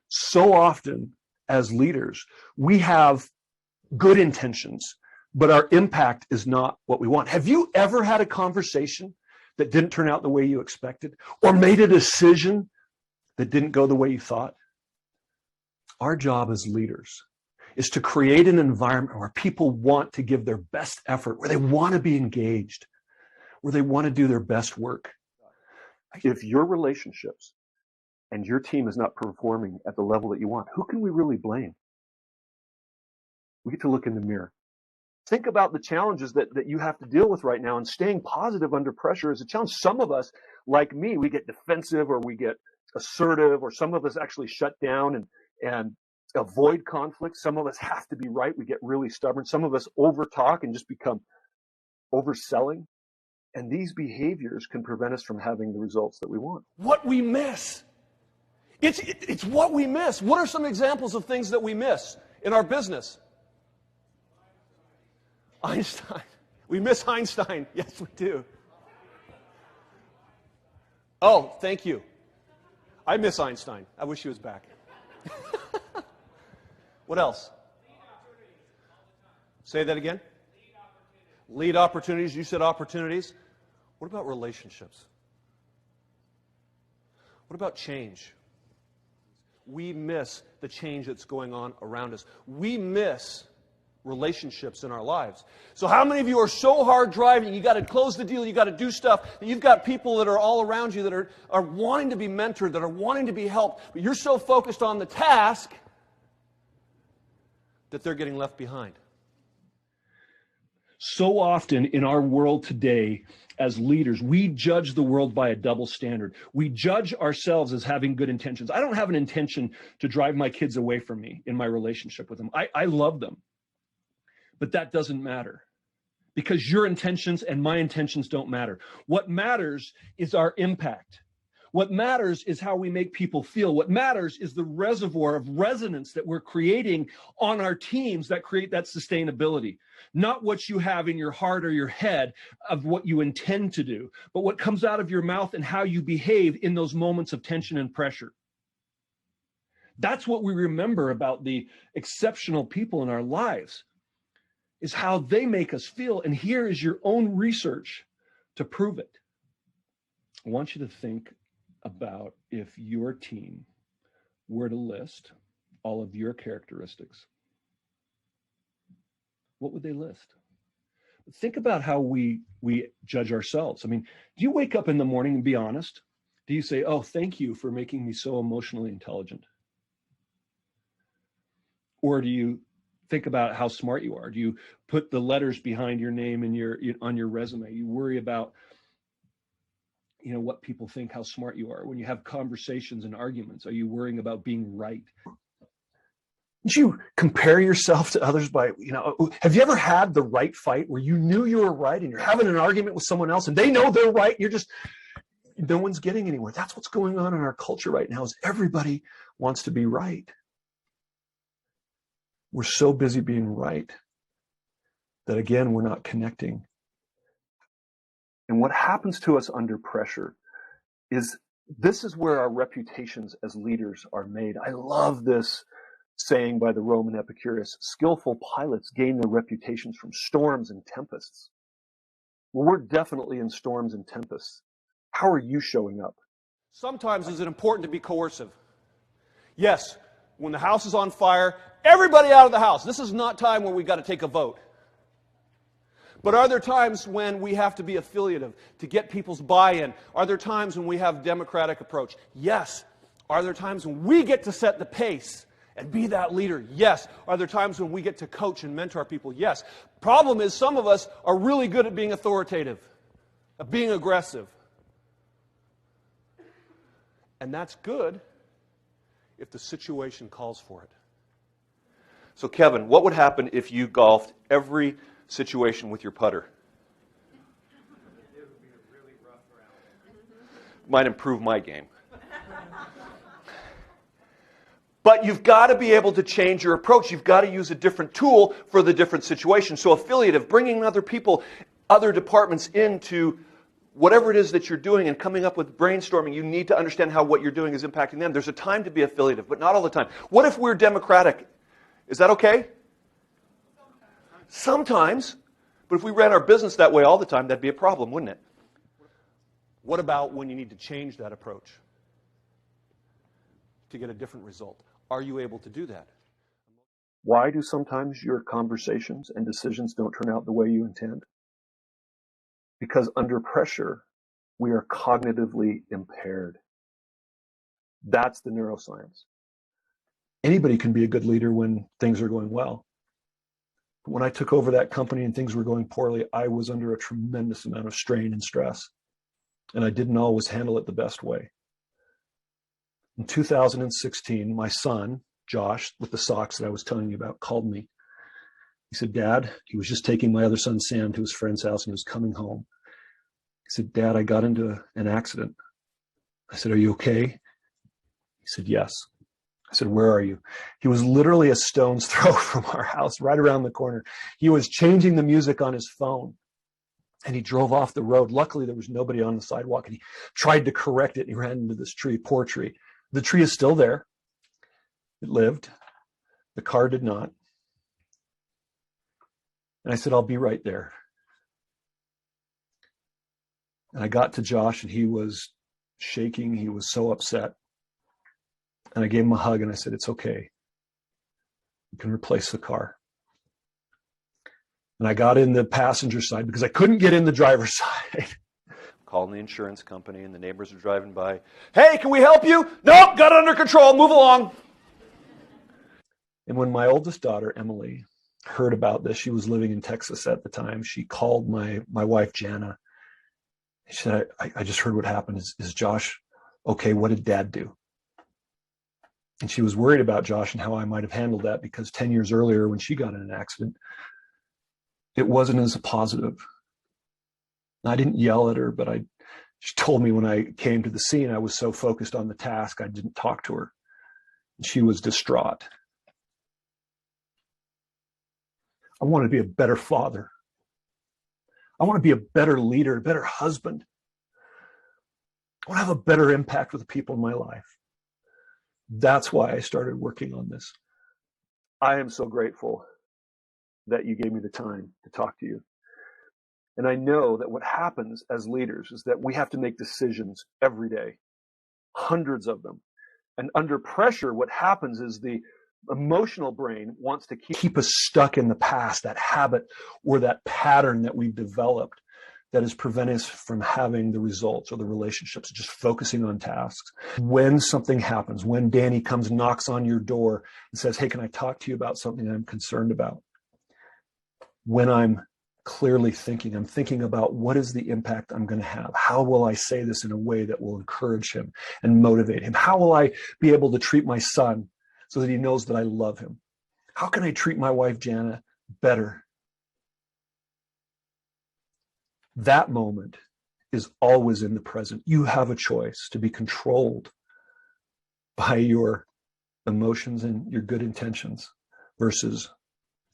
So often as leaders, we have good intentions, but our impact is not what we want. Have you ever had a conversation that didn't turn out the way you expected, or made a decision that didn't go the way you thought? Our job as leaders is to create an environment where people want to give their best effort, where they want to be engaged, where they want to do their best work. If your relationships and your team is not performing at the level that you want, who can we really blame? We get to look in the mirror. Think about the challenges that you have to deal with right now, and staying positive under pressure is a challenge. Some of us, like me, we get defensive or we get assertive, or some of us actually shut down and avoid conflict. Some of us have to be right. We get really stubborn. Some of us overtalk and just become overselling. And these behaviors can prevent us from having the results that we want. What we miss. It's what we miss. What are some examples of things that we miss in our business? Einstein. We miss Einstein. Yes, we do. Oh, thank you. I miss Einstein. I wish he was back. What else? Say that again. Lead opportunities. You said opportunities. What about relationships? What about change? We miss the change that's going on around us. We miss relationships in our lives. So how many of you are so hard driving, you got to close the deal, you got to do stuff, that you've got people that are all around you that are wanting to be mentored, that are wanting to be helped, but you're so focused on the task that they're getting left behind? So often in our world today, as leaders, we judge the world by a double standard. We judge ourselves as having good intentions. I don't have an intention to drive my kids away from me in my relationship with them. I love them. But that doesn't matter, because your intentions and my intentions don't matter. What matters is our impact. What matters is how we make people feel. What matters is the reservoir of resonance that we're creating on our teams that create that sustainability. Not what you have in your heart or your head of what you intend to do, but what comes out of your mouth and how you behave in those moments of tension and pressure. That's what we remember about the exceptional people in our lives, is how they make us feel. And here is your own research to prove it. I want you to think about if your team were to list all of your characteristics. What would they list? Think about how we judge ourselves. I mean, do you wake up in the morning and be honest? Do you say, oh, thank you for making me so emotionally intelligent? Or do you think about how smart you are? Do you put the letters behind your name and on your resume? You worry about what people think, how smart you are. When you have conversations and arguments, are you worrying about being right? Did you compare yourself to others by, have you ever had the right fight where you knew you were right and you're having an argument with someone else and they know they're right? No one's getting anywhere. That's what's going on in our culture right now, is everybody wants to be right. We're so busy being right that, again, we're not connecting. And what happens to us under pressure is this is where our reputations as leaders are made. I love this saying by the Roman Epicurus: skillful pilots gain their reputations from storms and tempests. Well, we're definitely in storms and tempests. How are you showing up? Sometimes is it important to be coercive? Yes, when the house is on fire, everybody out of the house. This is not time when we got to take a vote. But are there times when we have to be affiliative to get people's buy-in? Are there times when we have democratic approach? Yes. Are there times when we get to set the pace and be that leader? Yes. Are there times when we get to coach and mentor people? Yes. Problem is, some of us are really good at being authoritative, at being aggressive. And that's good if the situation calls for it. So Kevin, what would happen if you golfed every situation with your putter? It would be a really rough round. Might improve my game. But you've got to be able to change your approach. You've got to use a different tool for the different situation. So affiliative, bringing other people, other departments in to whatever it is that you're doing and coming up with brainstorming, you need to understand how what you're doing is impacting them. There's a time to be affiliative, but not all the time. What if we're democratic? Is that okay? Sometimes. But if we ran our business that way all the time, that'd be a problem, wouldn't it? What about when you need to change that approach to get a different result? Are you able to do that? Why do sometimes your conversations and decisions don't turn out the way you intend? Because under pressure, we are cognitively impaired. That's the neuroscience. Anybody can be a good leader when things are going well. But when I took over that company and things were going poorly, I was under a tremendous amount of strain and stress, and I didn't always handle it the best way. In 2016, my son, Josh, with the socks that I was telling you about, called me. He said, Dad, he was just taking my other son, Sam, to his friend's house, and he was coming home. He said, Dad, I got into an accident. I said, are you okay? He said, yes. I said, where are you? He was literally a stone's throw from our house, right around the corner. He was changing the music on his phone, and he drove off the road. Luckily, there was nobody on the sidewalk, and he tried to correct it, and he ran into this tree, poor tree. The tree is still there. It lived. The car did not. And I said, I'll be right there. And I got to Josh, and he was shaking. He was so upset. And I gave him a hug, and I said, it's okay. You can replace the car. And I got in the passenger side because I couldn't get in the driver's side. Calling the insurance company, and the neighbors are driving by. Hey, can we help you? Nope, got it under control. Move along. And when my oldest daughter, Emily, heard about this, she was living in Texas at the time. She called my wife, Jana. She said, I just heard what happened. Is Josh okay? What did Dad do? And she was worried about Josh and how I might have handled that, because 10 years earlier when she got in an accident, it wasn't as a positive. I didn't yell at her, but she told me when I came to the scene, I was so focused on the task, I didn't talk to her. And she was distraught. I want to be a better father. I want to be a better leader, a better husband. I want to have a better impact with the people in my life. That's why I started working on this. I am so grateful that you gave me the time to talk to you. And I know that what happens as leaders is that we have to make decisions every day, hundreds of them. And under pressure, what happens is the emotional brain wants to keep us stuck in the past, that habit or that pattern that we've developed that is preventing us from having the results or the relationships, just focusing on tasks. When something happens, when Danny comes and knocks on your door and says, hey, can I talk to you about something I'm concerned about? When I'm clearly thinking, I'm thinking about what is the impact I'm going to have? How will I say this in a way that will encourage him and motivate him? How will I be able to treat my son so that he knows that I love him? How can I treat my wife, Jana, better? That moment is always in the present. You have a choice to be controlled by your emotions and your good intentions versus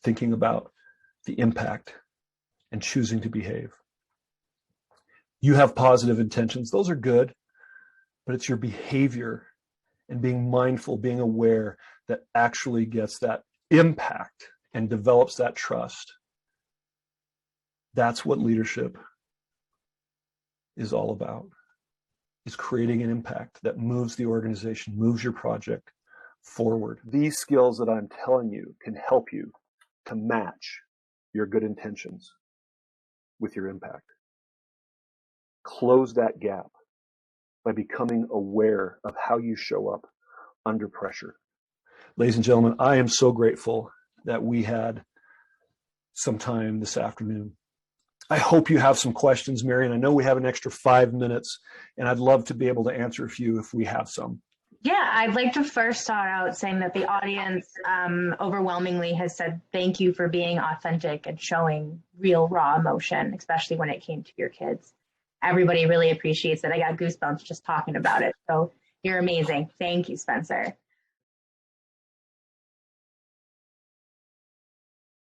thinking about the impact and choosing to behave. You have positive intentions. Those are good, but it's your behavior and being mindful, being aware that actually gets that impact and develops that trust. That's what leadership is all about, is creating an impact that moves the organization, moves your project forward. These skills that I'm telling you can help you to match your good intentions with your impact. Close that gap by becoming aware of how you show up under pressure. Ladies and gentlemen, I am so grateful that we had some time this afternoon. I hope you have some questions, Marion. I know we have an extra 5 minutes, and I'd love to be able to answer a few if we have some. Yeah, I'd like to first start out saying that the audience overwhelmingly has said thank you for being authentic and showing real, raw emotion, especially when it came to your kids. Everybody really appreciates it. I got goosebumps just talking about it. So you're amazing. Thank you, Spencer.